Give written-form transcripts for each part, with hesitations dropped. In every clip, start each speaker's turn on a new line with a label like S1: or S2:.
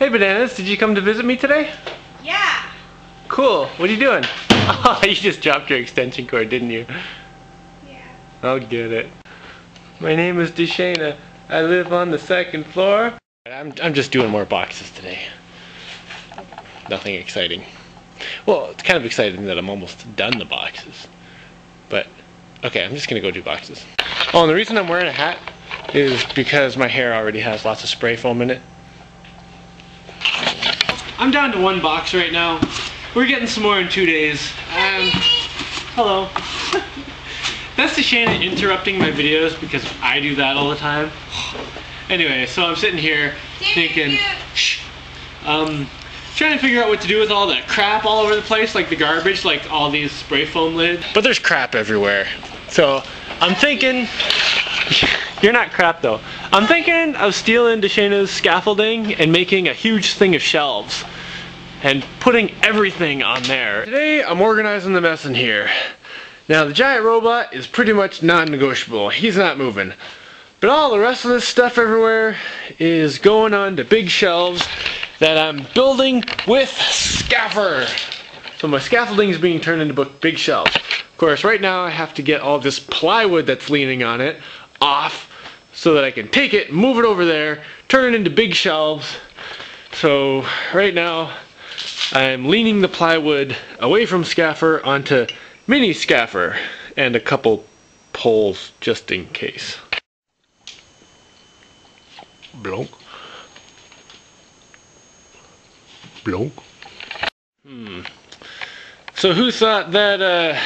S1: Hey Bananas, did you come to visit me today?
S2: Yeah.
S1: Cool. What are you doing? Oh, you just dropped your extension cord, didn't you?
S2: Yeah.
S1: I'll get it. My name is Jaimie. I live on the second floor. I'm just doing more boxes today. Nothing exciting. Well, it's kind of exciting that I'm almost done the boxes. But, okay, I'm just gonna go do boxes. Oh, and the reason I'm wearing a hat is because my hair already has lots of spray foam in it. I'm down to one box right now. We're getting some more in 2 days. Hello. That's Jaimie interrupting my videos because I do that all the time. Anyway, so I'm sitting here thinking, trying to figure out what to do with all that crap all over the place, like the garbage, like all these spray foam lids. But there's crap everywhere. So I'm thinking, you're not crap though. I'm thinking of stealing Jaimie's scaffolding and making a huge thing of shelves and putting everything on there. Today I'm organizing the mess in here. Now the giant robot is pretty much non-negotiable. He's not moving. But all the rest of this stuff everywhere is going on to big shelves that I'm building with scaffer. So my scaffolding is being turned into big shelves. Of course, right now I have to get all this plywood that's leaning on it off so that I can take it, move it over there, turn it into big shelves. So right now I'm leaning the plywood away from scaffer onto mini scaffer and a couple poles just in case. Blonk. Blonk. So who thought that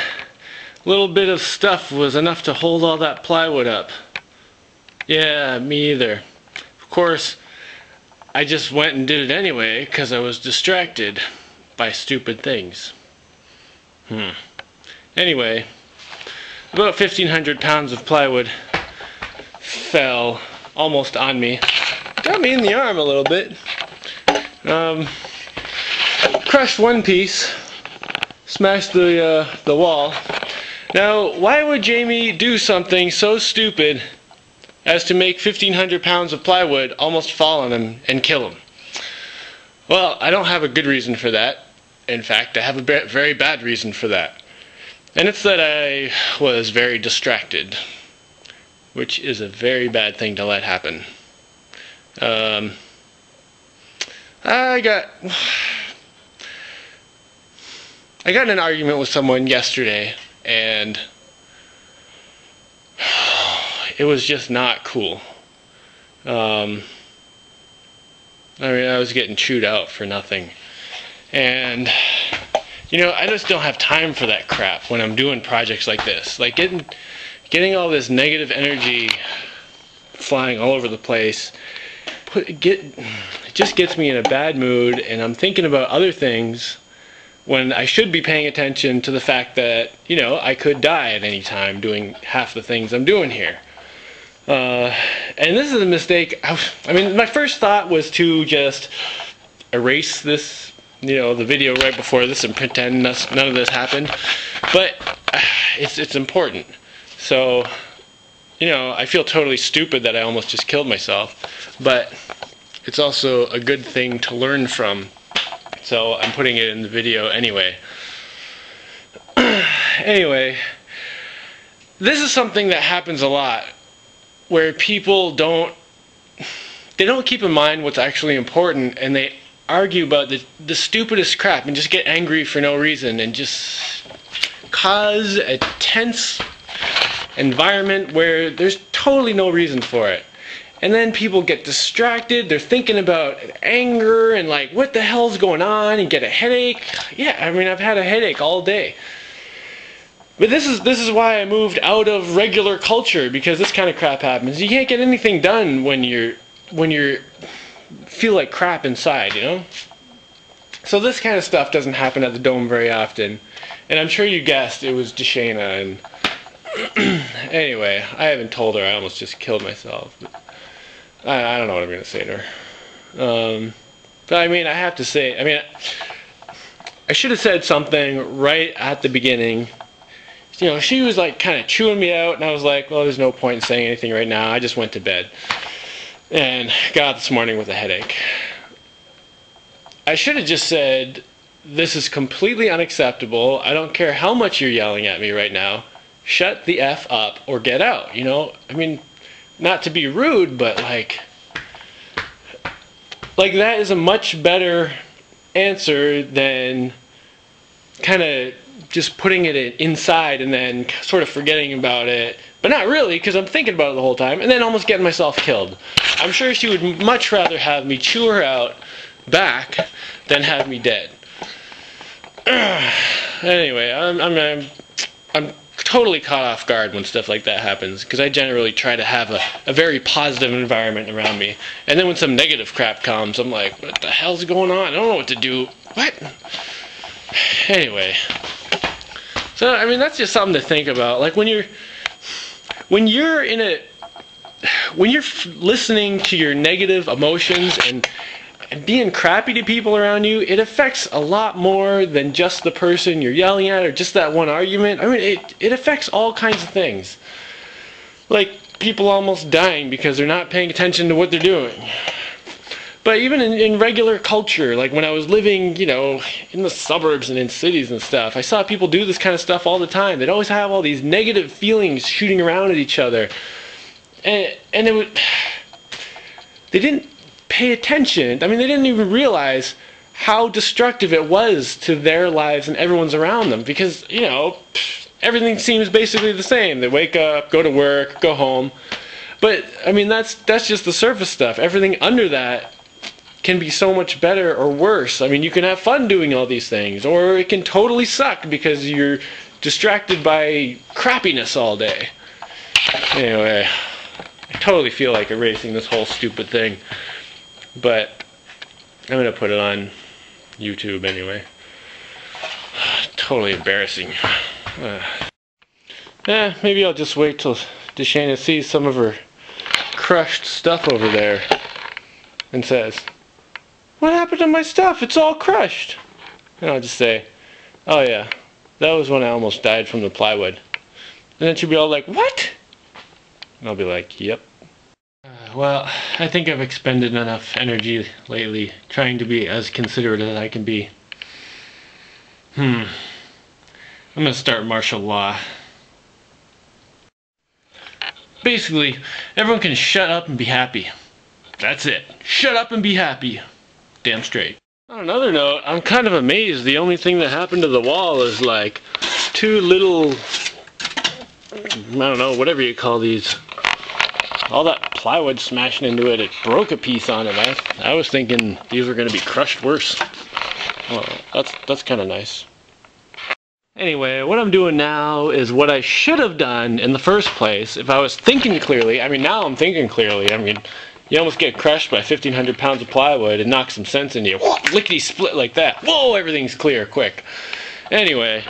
S1: little bit of stuff was enough to hold all that plywood up? Yeah, me either. Of course, I just went and did it anyway because I was distracted by stupid things. Anyway, about 1,500 pounds of plywood fell almost on me. Got me in the arm a little bit. Crushed one piece, smashed the wall. Now, why would Jaimie do something so stupid as to make 1,500 pounds of plywood almost fall on him and kill him? Well, I don't have a good reason for that. In fact, I have a very bad reason for that. And it's that I was very distracted, which is a very bad thing to let happen. I got in an argument with someone yesterday, and it was just not cool. I mean, I was getting chewed out for nothing. And, you know, I just don't have time for that crap when I'm doing projects like this. Like, getting all this negative energy flying all over the place, it just gets me in a bad mood, and I'm thinking about other things when I should be paying attention to the fact that, you know, I could die at any time doing half the things I'm doing here. And this is a mistake. I mean, my first thought was to just erase this, you know, the video right before this and pretend none of this happened. But it's important. So, you know, I feel totally stupid that I almost just killed myself. But it's also a good thing to learn from. So I'm putting it in the video anyway. Anyway, this is something that happens a lot, where people don't keep in mind what's actually important, and they argue about the stupidest crap and just get angry for no reason and just cause a tense environment where there's totally no reason for it. And then people get distracted, they're thinking about anger and like, what the hell's going on, and get a headache. Yeah, I mean, I've had a headache all day. But this is why I moved out of regular culture, because this kind of crap happens. You can't get anything done when you feel like crap inside, you know? So this kind of stuff doesn't happen at the Dome very often. And I'm sure you guessed it was Jaimie, and anyway, I haven't told her I almost just killed myself. But I don't know what I'm going to say to her. But I mean, I have to say, I mean, I should have said something right at the beginning. You know, she was like kind of chewing me out, and I was like, well, there's no point in saying anything right now. I just went to bed and got up this morning with a headache. I should have just said, this is completely unacceptable. I don't care how much you're yelling at me right now. Shut the F up or get out, you know? I mean, not to be rude, but like that is a much better answer than kind of just putting it inside and then sort of forgetting about it, but not really, because I'm thinking about it the whole time, and then almost getting myself killed. I'm sure she would much rather have me chew her out back than have me dead. Anyway, I'm totally caught off guard when stuff like that happens, because I generally try to have a very positive environment around me, and then when some negative crap comes, I'm like, what the hell's going on? I don't know what to do. What? Anyway, so I mean, that's just something to think about. Like when you're listening to your negative emotions and being crappy to people around you, it affects a lot more than just the person you're yelling at or just that one argument. I mean, it affects all kinds of things. Like people almost dying because they're not paying attention to what they're doing. But even in regular culture, like when I was living, you know, in the suburbs and in cities and stuff, I saw people do this kind of stuff all the time. They'd always have all these negative feelings shooting around at each other. And they didn't pay attention. I mean, they didn't even realize how destructive it was to their lives and everyone's around them. Because, you know, everything seems basically the same. They wake up, go to work, go home. But, I mean, that's just the surface stuff. Everything under that can be so much better or worse. I mean, you can have fun doing all these things, or it can totally suck because you're distracted by crappiness all day. Anyway, I totally feel like erasing this whole stupid thing, but I'm gonna put it on YouTube anyway. Totally embarrassing. Maybe I'll just wait till DeShana sees some of her crushed stuff over there and says, "What happened to my stuff? It's all crushed." And I'll just say, "Oh yeah, that was when I almost died from the plywood." And then she'll be all like, "What?" And I'll be like, "Yep." Well, I think I've expended enough energy lately trying to be as considerate as I can be. I'm gonna start martial law. Basically, everyone can shut up and be happy. That's it. Shut up and be happy. Damn straight. On another note, I'm kind of amazed the only thing that happened to the wall is like two little, I don't know, whatever you call these. All that plywood smashing into it, it broke a piece on it. I was thinking these were going to be crushed worse. Well, that's kind of nice. Anyway, what I'm doing now is what I should have done in the first place if I was thinking clearly. I mean, now I'm thinking clearly. I mean, you almost get crushed by 1,500 pounds of plywood and knock some sense into you. Lickety split like that. Whoa, everything's clear, quick. Anyway,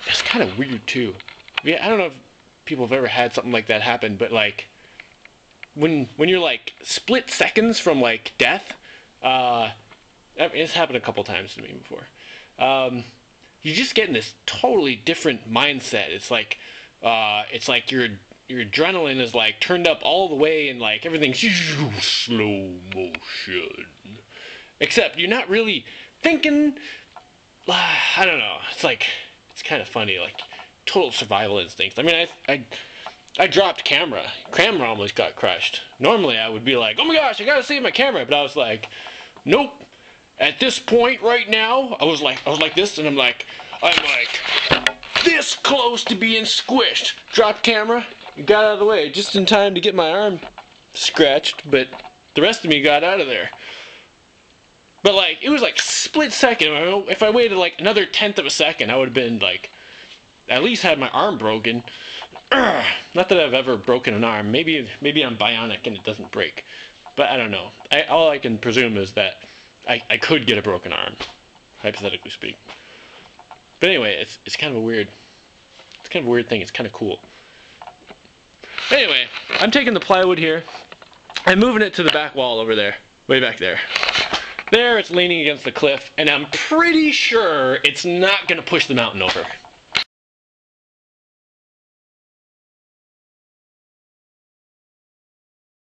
S1: it's kind of weird too. I don't know if people have ever had something like that happen, but like, when you're like split seconds from like death, it's happened a couple times to me before. You just get in this totally different mindset. It's like your adrenaline is like turned up all the way and like everything's slow motion. Except you're not really thinking. I don't know. It's kind of funny. Like total survival instincts. I mean, I dropped camera. Camera almost got crushed. Normally I would be like, oh my gosh, I gotta save my camera. But I was like, nope. At this point right now, I was like this, and I'm like this close to being squished. Dropped camera, got out of the way just in time to get my arm scratched, but the rest of me got out of there. But like, it was like split second. If I waited like another 1/10 of a second, I would have been like, at least had my arm broken. Not that I've ever broken an arm. Maybe I'm bionic and it doesn't break. But I don't know. All I can presume is that I could get a broken arm, hypothetically speaking. But anyway, it's kind of a weird thing. It's kind of cool. Anyway, I'm taking the plywood here. I'm moving it to the back wall over there, way back there. There, it's leaning against the cliff, and I'm pretty sure it's not going to push the mountain over.